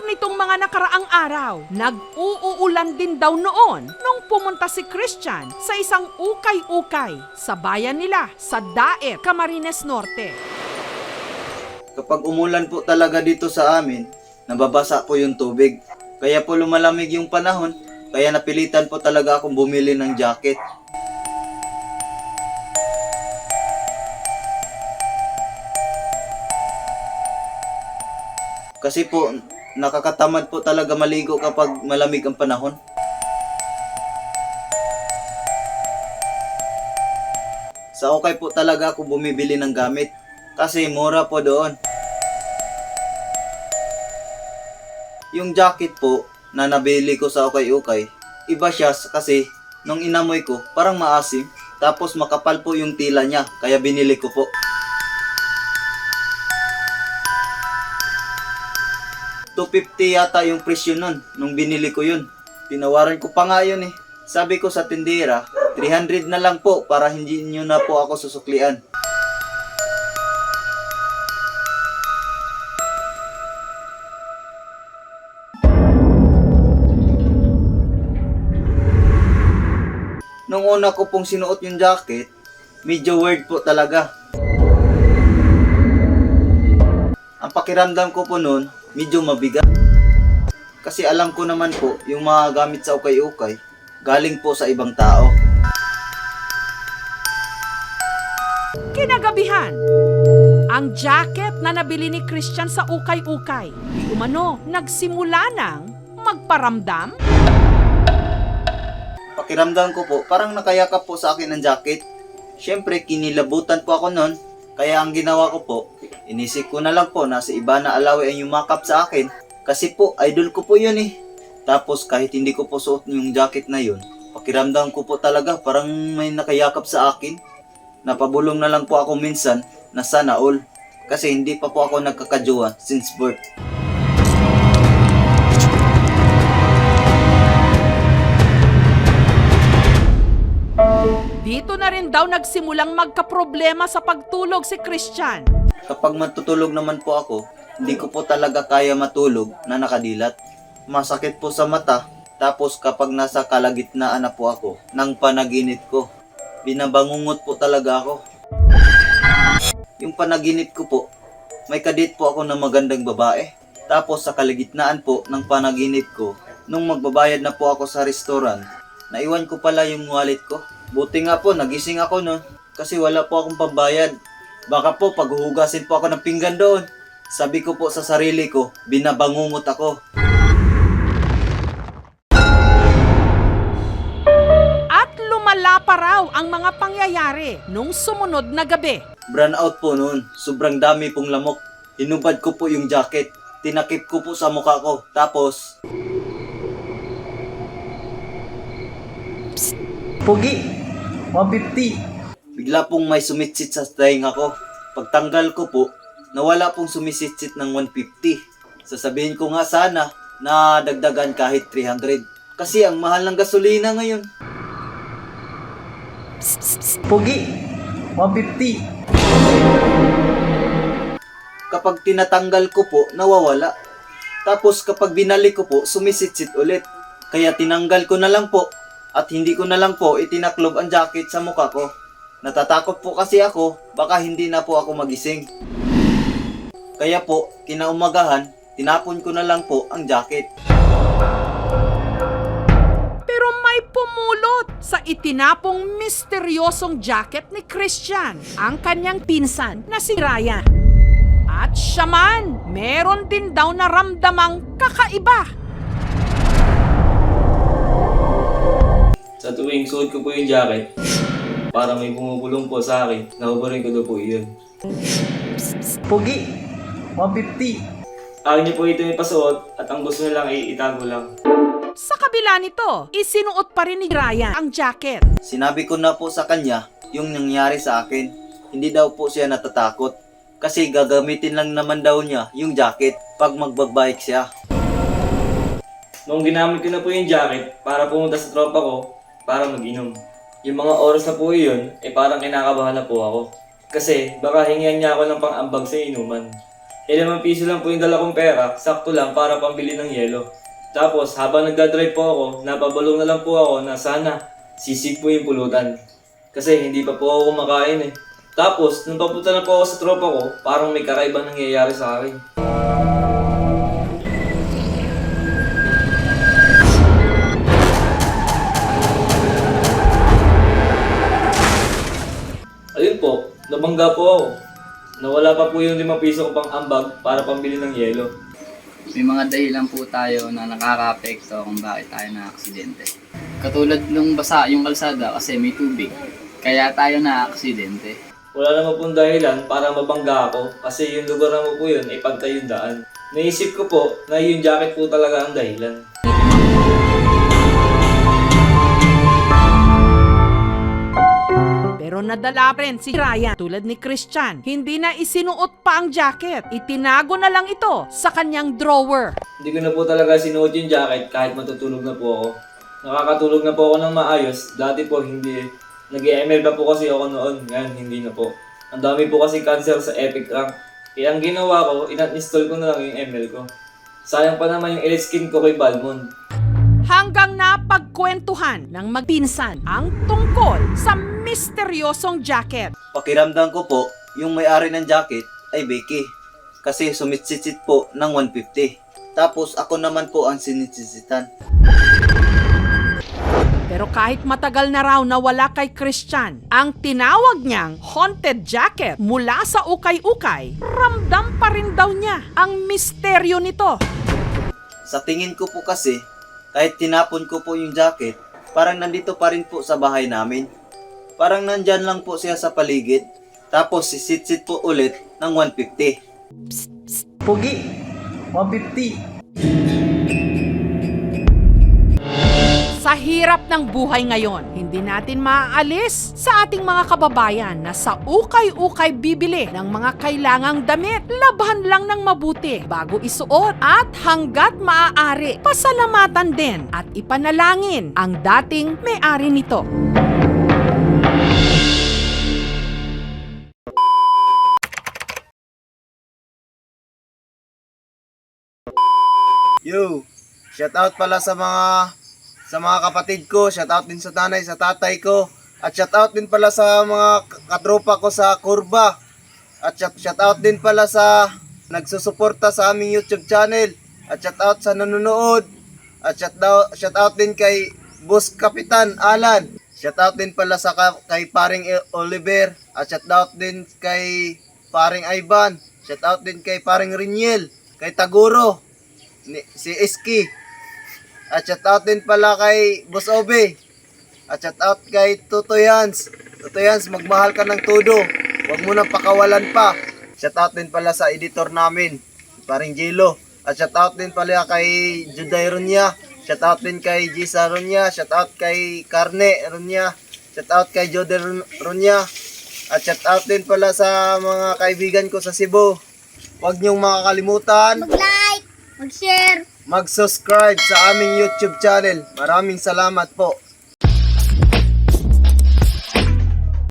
Nitong mga nakaraang araw, nag-uulan din daw noon nung pumunta si Christian sa isang ukay-ukay sa bayan nila sa Daet, Camarines Norte. Kapag umulan po talaga dito sa amin, nababasa po yung tubig. Kaya po lumalamig yung panahon, kaya napilitan po talaga akong bumili ng jacket. Kasi po, nakakatamad po talaga maligo kapag malamig ang panahon. Sa ukay po talaga ako bumibili ng gamit kasi mura po doon. Yung jacket po na nabili ko sa ukay-ukay, iba siya kasi nung inamoy ko parang maasim, tapos makapal po yung tila niya kaya binili ko po. $250 yata yung presyo nun nung binili ko yun. Tinawaran ko pa nga yun eh. Sabi ko sa tindera, 300 na lang po para hindi nyo na po ako susuklian. Nung una ko pong sinuot yung jacket, medyo weird po talaga. Ang pakiramdam ko po nun, medyo mabigat. Kasi alam ko naman po, yung mga gamit sa ukay-ukay, galing po sa ibang tao. Kinagabihan, ang jacket na nabili ni Christian sa ukay-ukay, di umano nagsimula ng magparamdam. Pakiramdam ko po, parang nakayakap po sa akin ang jacket. Siyempre, kinilabutan po ako nun. Kaya ang ginawa ko po, inisip ko na lang po na si Ivana Alawi ang yumakap sa akin. Kasi po, idol ko po yun eh. Tapos kahit hindi ko po suot yung jacket na yun, pakiramdam ko po talaga parang may nakayakap sa akin. Napabulong na lang po ako minsan na sana all. Kasi hindi pa po ako nagkakajowa since birth. Dito na rin daw nagsimulang magkaproblema sa pagtulog si Christian. Kapag matutulog naman po ako, hindi ko po talaga kaya matulog na nakadilat. Masakit po sa mata, tapos kapag nasa kalagitnaan na po ako ng panaginip ko, binabangungot po talaga ako. Yung panaginip ko po, may kadate po ako ng magandang babae. Tapos sa kalagitnaan po ng panaginip ko, nung magbabayad na po ako sa restaurant, naiwan ko pala yung wallet ko. Buti nga po, nagising ako no, kasi wala po akong pambayad. Baka po paghuhugasin po ako ng pinggan doon. Sabi ko po sa sarili ko, binabangungot ako. At lumala pa raw ang mga pangyayari nung sumunod na gabi. Brown out po noon, sobrang dami pong lamok. Hinubad ko po yung jacket, tinakip ko po sa mukha ko, tapos... Pogi, 150. Bigla pong may sumitsit sa tainga ko. Pagtanggal ko po, nawala pong sumisitsit ng 150. Sasabihin ko nga sana na dagdagan kahit 300. Kasi ang mahal ng gasolina ngayon. Pogi, 150. Kapag tinatanggal ko po, nawawala. Tapos kapag binalik ko po, sumisitsit ulit. Kaya tinanggal ko na lang po. At hindi ko na lang po itinaklob ang jacket sa mukha ko. Natatakot po kasi ako, baka hindi na po ako magising. Kaya po, kinaumagahan, tinapon ko na lang po ang jacket. Pero may pumulot sa itinapong misteryosong jacket ni Christian, ang kanyang pinsan na si Raya. At siya man, meron din daw naramdamang kakaiba. Sa tuwing suot ko po yung jacket, parang may bumubulong po sa akin. Nahuburin ko daw po yun. Pogi, 150. Ayaw niyo po ito ipasuot at ang gusto niya lang ay itago lang. Sa kabila nito, isinuot pa rin ni Ryan ang jacket. Sinabi ko na po sa kanya yung nangyari sa akin. Hindi daw po siya natatakot. Kasi gagamitin lang naman daw niya yung jacket pag magbabike siya. Noong ginamit ko na po yung jacket para pumunta sa tropa ko, para mag-inom. Yung mga oras na po yun, parang kinakabahan na po ako. Kasi baka hingihan niya ako ng pang-ambag sa inuman. ₱5 lang po yung dala kong pera, sakto lang para pambili ng yelo. Tapos habang nagdadrive po ako, napabalong na lang po ako na sana sisig po yung pulutan. Kasi hindi pa po ako kumakain eh. Tapos, nung papunta na po ako sa tropa ko, parang may kakaibang nangyayari sa akin. Ayun po, nabangga po ako. Nawala pa po yung ₱5 ko pang ambag para pambili ng yelo. May mga dahilan po tayo na nakaka-apekto kung bakit tayo na-aksidente. Katulad nung basa yung kalsada kasi may tubig, kaya tayo na-aksidente. Wala naman pong dahilan para mabangga ako kasi yung lugar naman po yun ay pagtayong daan. Naisip ko po na yung jacket po talaga ang dahilan. Pero nadala rin si Ryan tulad ni Christian. Hindi na isinuot pa ang jacket. Itinago na lang ito sa kanyang drawer. Hindi ko na po talaga sinuot yung jacket kahit matutulog na po ako. Nakakatulog na po ako ng maayos. Dati po hindi. Nag-ML pa po kasi ako noon. Ngayon hindi na po. Ang dami po kasi cancel sa Epic Rank. Kaya ang ginawa ko, in-install ko na lang yung ML ko. Sayang pa naman yung elite skin ko kay Balmond. Hanggang napagkwentuhan ng magpinsan ang tungkol sa misteryosong jacket. Pakiramdam ko po, yung may-ari ng jacket ay Becky. Kasi sumitsitsit po ng 150. Tapos ako naman po ang sinitsisitan. Pero kahit matagal na raw nawala kay Christian, ang tinawag niyang haunted jacket mula sa ukay-ukay, ramdam pa rin daw niya ang misteryo nito. Sa tingin ko po kasi, kahit tinapon ko po yung jacket, parang nandito pa rin po sa bahay namin. Parang nandyan lang po siya sa paligid. Tapos sisitsit po ulit ng 150. Pugi! 150! Sa hirap ng buhay ngayon, hindi natin maaalis sa ating mga kababayan na sa ukay-ukay bibili ng mga kailangang damit. Labhan lang ng mabuti bago isuot at hanggat maaari, pasalamatan din at ipanalangin ang dating may-ari nito. Yo, shout out pala sa mga kapatid ko, shout out din sa nanay, sa tatay ko, at shout out din pala sa mga katropa ko sa kurba. At shout out din pala sa nagsusuporta sa aming YouTube channel. At shout out sa nanonood. At shout out din kay Boss Kapitan Alan. Shout out din pala sa kay Paring Oliver. At shout out din kay Paring Ivan. Shout out din kay Paring Riniel, kay Taguro, si Iski. At shout out din pala kay Boss Obe. At shout out kay Tutoy Hans. Tutoy Hans, magmahal ka ng todo. Huwag mo nang pakawalan pa. Shout out din pala sa editor namin, Paring Jelo. At shout out din pala kay Juday Runya. Shout out din kay Gisa Runya. Shout out kay Karne Runya. Shout out kay Jode Runya. At shout out din pala sa mga kaibigan ko sa Cebu. Huwag niyong makakalimutan Mag-like, mag-share. mag-subscribe sa aming YouTube channel. Maraming salamat po.